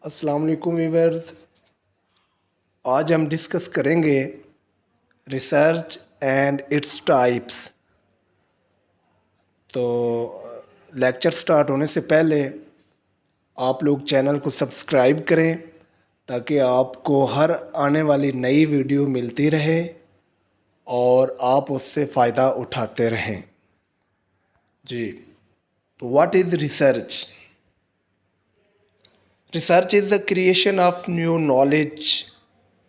السلام علیکم ویورز، آج ہم ڈسکس کریں گے ریسرچ اینڈ اٹس ٹائپس۔ تو لیکچر سٹارٹ ہونے سے پہلے آپ لوگ چینل کو سبسکرائب کریں تاکہ آپ کو ہر آنے والی نئی ویڈیو ملتی رہے اور آپ اس سے فائدہ اٹھاتے رہیں۔ جی، تو what is research? Research is the creation of new knowledge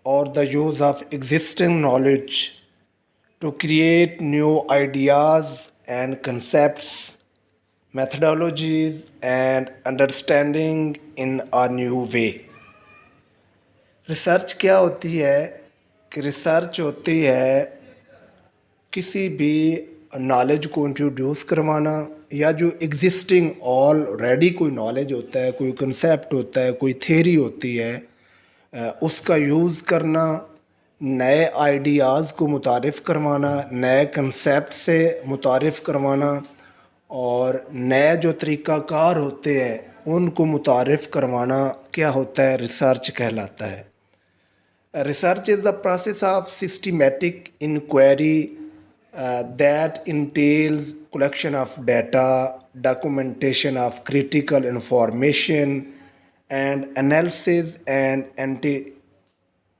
or the use of existing knowledge to create new ideas and concepts, methodologies, and understanding in a new way. Research کیا ہوتی ہے کہ ریسرچ ہوتی ہے کسی بھی knowledge کو introduce کروانا، یا جو ایگزسٹنگ آلریڈی کوئی نالج ہوتا ہے، کوئی کنسیپٹ ہوتا ہے، کوئی تھیری ہوتی ہے، اس کا یوز کرنا، نئے آئیڈیاز کو متعارف کروانا، نئے کنسیپٹ سے متعارف کروانا، اور نئے جو طریقہ کار ہوتے ہیں ان کو متعارف کروانا کیا ہوتا ہے؟ ریسرچ کہلاتا ہے۔ Research is the process of systematic inquiry that entails collection of data, documentation of critical information, and analysis and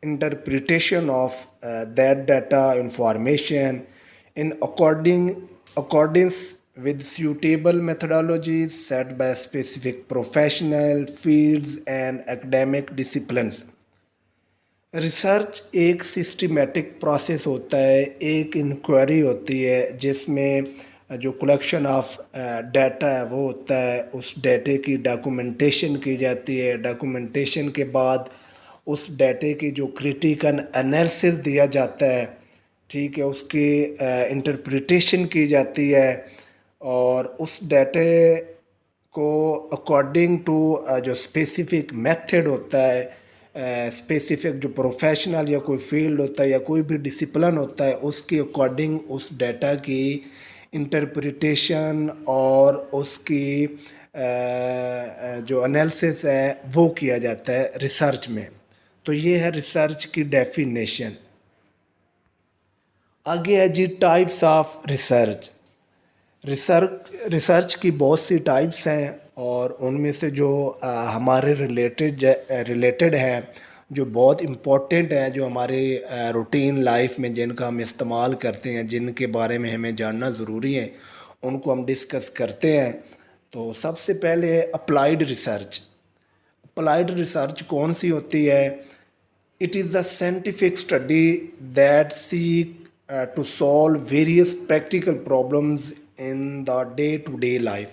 interpretation of that data information in accordance with suitable methodologies set by specific professional fields and academic disciplines۔ Research ایک systematic process ہوتا ہے، ایک inquiry ہوتی ہے جس میں جو collection of data ہے وہ ہوتا ہے، اس ڈیٹے کی ڈاکومنٹیشن کی جاتی ہے، ڈاکومنٹیشن کے بعد اس ڈیٹے کی جو کریٹیکل انالیسس دیا جاتا ہے، ٹھیک ہے، اس کی انٹرپریٹیشن کی جاتی ہے، اور اس ڈیٹے کو اکارڈنگ ٹو جو اسپیسیفک میتھڈ ہوتا ہے، اسپیسیفک جو پروفیشنل یا کوئی فیلڈ ہوتا ہے یا کوئی بھی ڈسپلن ہوتا ہے، اس کے اکارڈنگ اس ڈیٹا کی انٹرپریٹیشن اور اس کی جو انالیسس ہے وہ کیا جاتا ہے ریسرچ میں۔ تو یہ ہے ریسرچ کی ڈیفینیشن۔ آگے ہے جی ٹائپس آف ریسرچ۔ ریسرچ کی بہت سی ٹائپس ہیں، اور ان میں سے جو ہمارے ریلیٹڈ ہیں، جو بہت امپورٹنٹ ہیں، جو ہمارے روٹین لائف میں جن کا ہم استعمال کرتے ہیں، جن کے بارے میں ہمیں جاننا ضروری ہے، ان کو ہم ڈسکس کرتے ہیں۔ تو سب سے پہلے ہے اپلائیڈ ریسرچ۔ اپلائیڈ ریسرچ کون سی ہوتی ہے؟ It is the scientific study that seek to solve various practical problems in the day to day life.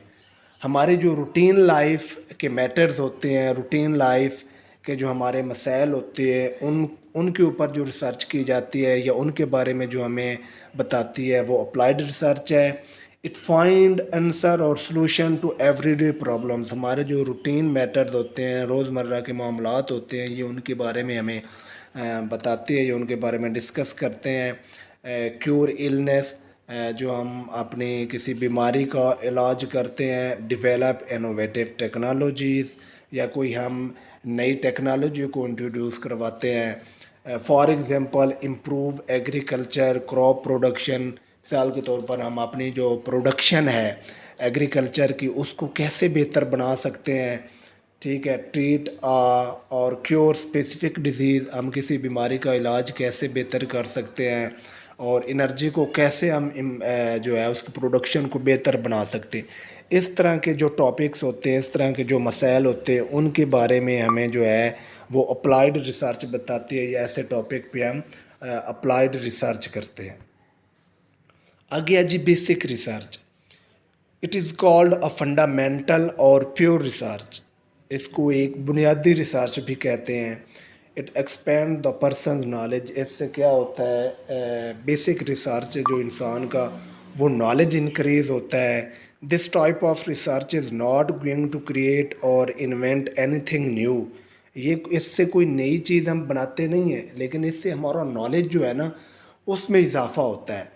ہمارے جو روٹین لائف کے میٹرز ہوتے ہیں، روٹین لائف کے جو ہمارے مسائل ہوتے ہیں، ان کے اوپر جو ریسرچ کی جاتی ہے یا ان کے بارے میں جو ہمیں بتاتی ہے، وہ اپلائیڈ ریسرچ ہے۔ اٹ فائنڈ آنسر اور solution to everyday problems. ہمارے جو روٹین میٹرز ہوتے ہیں، روزمرہ کے معاملات ہوتے ہیں، یہ ان کے بارے میں ہمیں بتاتے ہیں، یہ ان کے بارے میں ڈسکس کرتے ہیں۔ کیور النس، جو ہم اپنی کسی بیماری کا علاج کرتے ہیں۔ ڈیولپ انوویٹیو ٹیکنالوجیز، یا کوئی ہم نئی ٹیکنالوجی کو انٹروڈیوس کرواتے ہیں۔ For example improve agriculture crop production. مثال کے طور پر ہم اپنی جو پروڈکشن ہے ایگریکلچر کی، اس کو کیسے بہتر بنا سکتے ہیں، ٹھیک ہے۔ ٹریٹ اور کیور اسپیسیفک ڈیزیز، ہم کسی بیماری کا علاج کیسے بہتر کر سکتے ہیں، اور انرجی کو کیسے ہم جو ہے اس کی پروڈکشن کو بہتر بنا سکتے ہیں۔ اس طرح کے جو ٹاپکس ہوتے ہیں، اس طرح کے جو مسائل ہوتے ہیں، ان کے بارے میں ہمیں جو ہے وہ اپلائیڈ ریسرچ بتاتی ہے، یا ایسے ٹاپک پہ ہم اپلائیڈ ریسرچ کرتے ہیں۔ آگے ہے جی basic research. It is called a fundamental اور پیور ریسرچ۔ اس کو ایک بنیادی ریسرچ بھی کہتے ہیں۔ It expand the person's knowledge. اس سے کیا ہوتا ہے؟ بیسک ریسرچ جو انسان کا وہ نالج انکریز ہوتا ہے۔ This type of research is not going to create اور انوینٹ اینی تھنگ نیو۔ یہ اس سے کوئی نئی چیز ہم بناتے نہیں ہیں، لیکن اس سے ہمارا نالج جو ہے نا اس میں اضافہ ہوتا ہے۔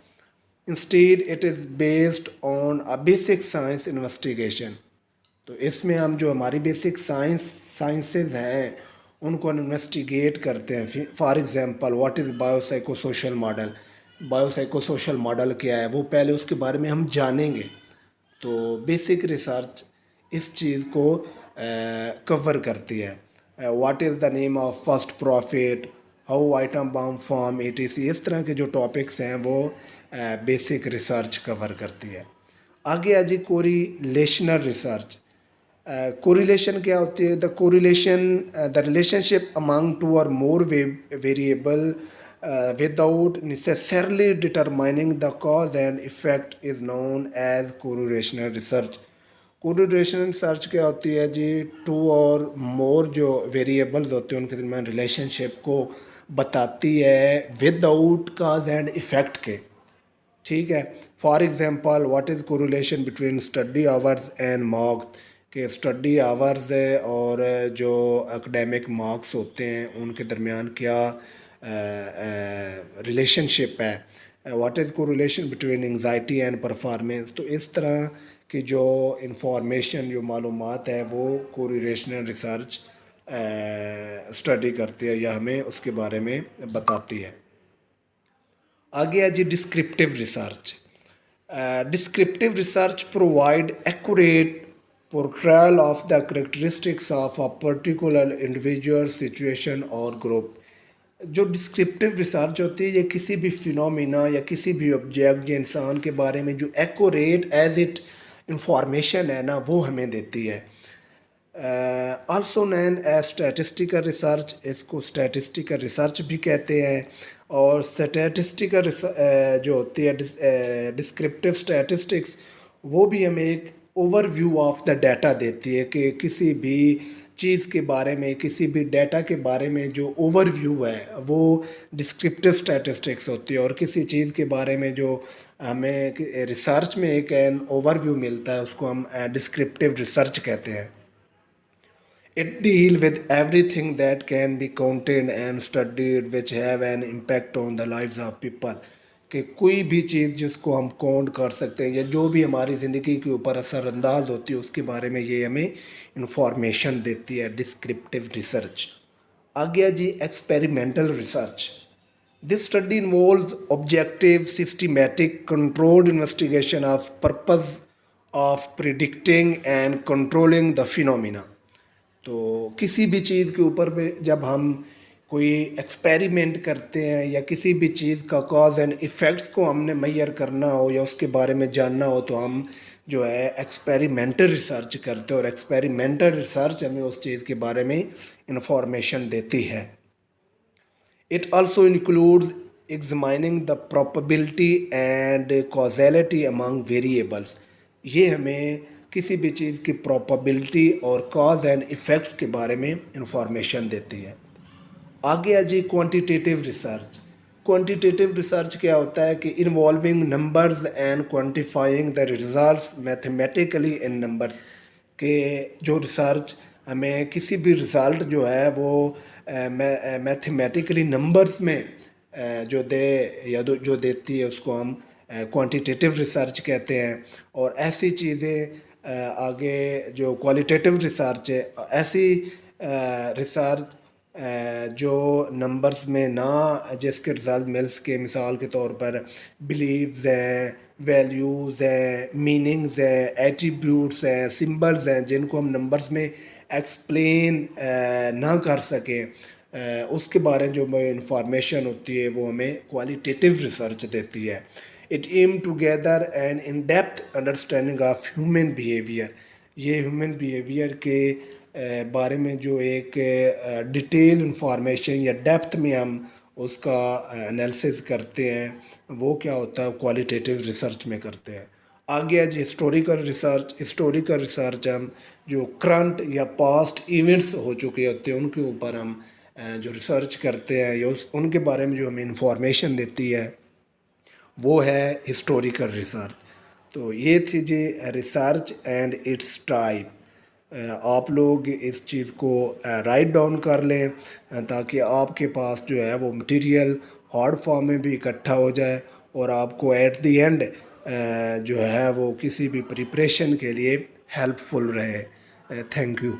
Instead, it is based on a basic science investigation۔ تو اس میں ہم جو ہماری بیسک سائنسز ہیں ان کو انویسٹیگیٹ کرتے ہیں. For example what is bio psycho social model. Bio psycho social model کیا ہے وہ پہلے اس کے بارے میں ہم جانیں گے. تو بیسک ریسرچ اس چیز کو کور کرتی ہے. What is the name of first profit, how item balm form ETC, اس طرح کے جو ٹاپکس ہیں وہ بیسک ریسرچ کور کرتی ہے. آگے جی کوریلیشنل ریسرچ. کوریلیشن کیا ہوتی ہے؟ The relationship among two or more variable without necessarily determining the cause and effect is known as correlational research. Correlation research کیا ہوتی ہے جی؟ ٹو اور مور جو ویریبلز ہوتے ہیں ان کے درمیان ریلیشن شپ کو بتاتی ہے without cause and effect کے. ٹھیک ہے. For example what is correlation between study hours and marks, کہ اسٹڈی آورز اور جو اکیڈیمک مارکس ہوتے ہیں ان کے درمیان کیا ریلیشن شپ ہے. What is correlation between anxiety and performance. تو اس طرح کی جو انفارمیشن جو معلومات ہے وہ کوریلیشنل ریسرچ اسٹڈی کرتی ہے یا ہمیں اس کے بارے میں بتاتی ہے. آگے ہے جی descriptive research. Descriptive research provide accurate portrayal of the characteristics of a particular individual situation or group. جو ڈسکرپٹیو ریسرچ ہوتی ہے یہ کسی بھی فینومینا یا کسی بھی آبجیکٹ یا انسان کے بارے میں جو ایکوریٹ ایز اٹ انفارمیشن ہے نا وہ ہمیں دیتی ہے. آلسو نین ایز اسٹیٹسٹیکل ریسرچ, اس کو اسٹیٹسٹیکل ریسرچ بھی کہتے ہیں. اور اسٹیٹسٹیکل جو ہوتی ہے ڈسکرپٹیو اسٹیٹسٹکس وہ بھی ہمیں ایک overview of the data دیتی ہے کہ کسی بھی چیز کے بارے میں, کسی بھی ڈیٹا کے بارے میں جو اوور ویو ہے وہ ڈسکرپٹیو اسٹیٹسٹکس ہوتی ہے. اور کسی چیز کے بارے میں جو ہمیں ریسرچ میں ایک اوور ویو ملتا ہے اس کو ہم ڈسکرپٹیو ریسرچ کہتے ہیں. It deal with everything that can be counted and studied which have an impact on the lives of people. کہ کوئی بھی چیز جس کو ہم کاؤنٹ کر سکتے ہیں یا جو بھی ہماری زندگی کے اوپر اثر انداز ہوتی ہے اس کے بارے میں یہ ہمیں انفارمیشن دیتی ہے ڈسکرپٹیو ریسرچ. آگے جی experimental research. This study involves objective, systematic, controlled investigation of purpose of predicting and controlling the phenomena. تو کسی بھی چیز کے اوپر میں جب ہم کوئی ایکسپیریمنٹ کرتے ہیں یا کسی بھی چیز کا کاز اینڈ ایفیکٹس کو ہم نے میئر کرنا ہو یا اس کے بارے میں جاننا ہو تو ہم جو ہے ایکسپیریمنٹل ریسرچ کرتے ہیں. اور ایکسپیریمنٹل ریسرچ ہمیں اس چیز کے بارے میں انفارمیشن دیتی ہے. It also includes examining the probability and causality among variables. یہ ہمیں کسی بھی چیز کی پروبیبلٹی اور کاز اینڈ ایفیکٹس کے بارے میں انفارمیشن دیتی ہے. آگے ہے جی کوانٹیٹیو ریسرچ. کوانٹیٹیو ریسرچ کیا ہوتا ہے کہ involving numbers and quantifying the results mathematically in numbers. کہ جو ریسرچ ہمیں کسی بھی رزلٹ جو ہے وہ میتھمیٹیکلی نمبرز میں جو دے یا جو دیتی ہے اس کو ہم کوانٹیٹیو ریسرچ کہتے ہیں. اور ایسی چیزیں آگے جو کوالیٹیٹیو ریسرچ ہے, ایسی ریسرچ جو نمبرز میں نہ جس کے رزلٹ مل سکے, مثال کے طور پر بلیوز ہیں, ویلیوز ہیں, میننگز ہیں, ایٹریبیوٹس ہیں, سمبلز ہیں جن کو ہم نمبرز میں ایکسپلین نہ کر سکیں, اس کے بارے میں جو انفارمیشن ہوتی ہے وہ ہمیں کوالیٹیٹیو ریسرچ دیتی ہے. It aim to gather an in depth understanding of human behaviour. یہ ہیومن بیہیویئر کے بارے میں جو ایک ڈیٹیل انفارمیشن یا ڈیپتھ میں ہم اس کا انالیسس کرتے ہیں وہ کیا ہوتا ہے کوالیٹیٹیو ریسرچ میں کرتے ہیں. آگے جی ہسٹوریکل ریسرچ. ہسٹوریکل ریسرچ ہم جو کرنٹ یا پاسٹ ایونٹس ہو چکے ہوتے ہیں ان کے اوپر ہم جو ریسرچ کرتے ہیں یا ان کے بارے میں جو ہمیں انفارمیشن دیتی ہے وہ ہے ہسٹوریکل ریسرچ. تو یہ تھی جی ریسرچ اینڈ اٹس ٹائپ. آپ لوگ اس چیز کو رائٹ ڈاؤن کر لیں تاکہ آپ کے پاس جو ہے وہ مٹیریل ہارڈ فارم میں بھی اکٹھا ہو جائے اور آپ کو ایٹ دی اینڈ جو ہے وہ کسی بھی پریپریشن کے لیے ہیلپ فل رہے. Thank you.